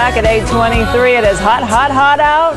back at 8:23. It is hot, hot, hot out.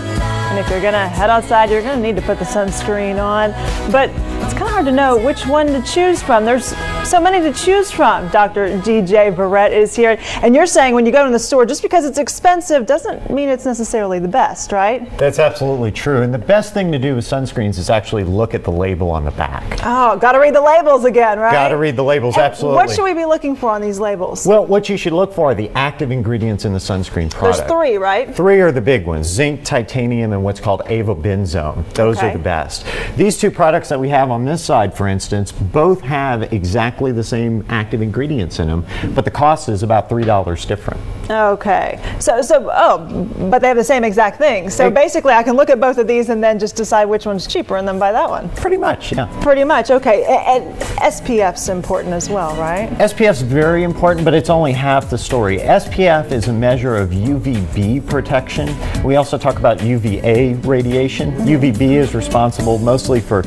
And if you're going to head outside, you're going to need to put the sunscreen on. But it's kind of hard to know which one to choose from. There's so many to choose from. Dr. DJ Verret is here. And you're saying when you go to the store, just because it's expensive doesn't mean it's necessarily the best, right? That's absolutely true. And the best thing to do with sunscreens is actually look at the label on the back. Oh, got to read the labels again, right? Got to read the labels, And absolutely. what should we be looking for on these labels? Well, what you should look for are the active ingredients in the sunscreen product. There's three, right? Three are the big ones: zinc, titanium, and what's called avobenzone. Those are the best. These two products that we have on this side, for instance, both have exactly the same active ingredients in them, but the cost is about $3 different. Okay. But they have the same exact thing. So basically I can look at both of these and then just decide which one's cheaper and then buy that one. Pretty much, yeah. Pretty much, okay. And SPF's important as well, right? SPF's very important, but it's only half the story. SPF is a measure of UVB protection. We also talk about UVA radiation. UVB is responsible mostly for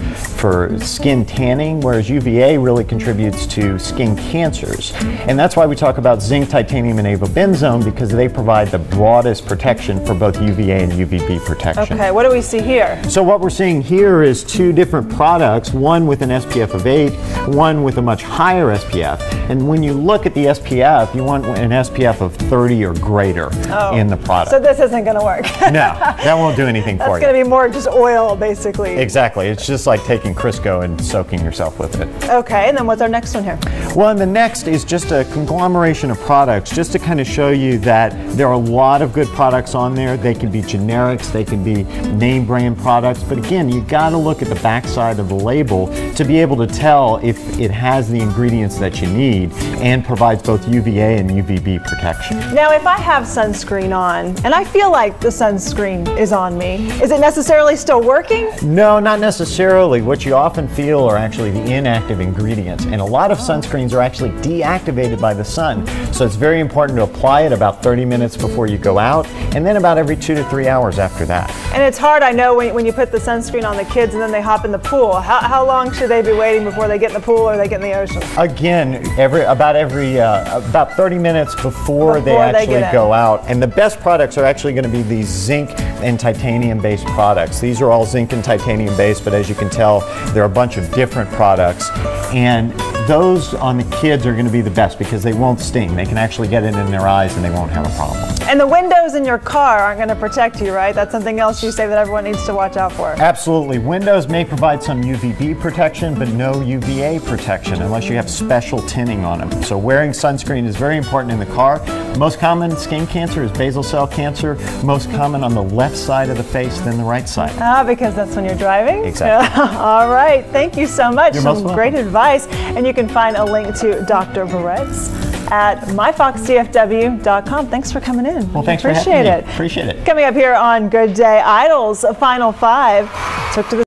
skin tanning, whereas UVA really contributes to skin cancers. And that's why we talk about zinc, titanium, and avobenzone, because they provide the broadest protection for both UVA and UVB protection. Okay, what do we see here? So what we're seeing here is two different products, one with an SPF of 8, one with a much higher SPF. And when you look at the SPF, you want an SPF of 30 or greater in the product. So this isn't going to work. No, that won't do anything for you. That's going to be more just oil, basically. Exactly. It's just like taking Crisco and soaking yourself with it. Okay, and then what's our next one here? Well, and the next is just a conglomeration of products, just to kind of show you that there are a lot of good products on there. They can be generics, they can be name brand products, but again, you got to look at the backside of the label to be able to tell if it has the ingredients that you need and provides both UVA and UVB protection. Now, if I have sunscreen on and I feel like the sunscreen is on me, is it necessarily still working? No, not necessarily. What you often feel are actually the inactive ingredients, and a lot of sunscreens are actually deactivated by the sun. So it's very important to apply it about 30 minutes before you go out, and then about every 2 to 3 hours after that. And it's hard, I know, when you put the sunscreen on the kids and then they hop in the pool. How long should they be waiting before they get in the pool or they get in the ocean? Again, about 30 minutes before they actually go out. And the best products are actually going to be these zinc and titanium based products. These are all zinc and titanium based, but as you can tell, there are a bunch of different products. And those on the kids are going to be the best because they won't sting. They can actually get it in their eyes and they won't have a problem. And the windows in your car aren't going to protect you, right? That's something else you say that everyone needs to watch out for. Absolutely. Windows may provide some UVB protection, but no UVA protection unless you have special tinting on them. So wearing sunscreen is very important in the car. Most common skin cancer is basal cell cancer, most common on the left side of the face than the right side. Because that's when you're driving? Exactly. All right. Thank you so much. You're most welcome. Great advice. And you can find a link to Dr. Verret's at myfoxdfw.com. Thanks for coming in. Well, thanks for having me. Appreciate it. Coming up here on Good Day, Idol's Final Five took to the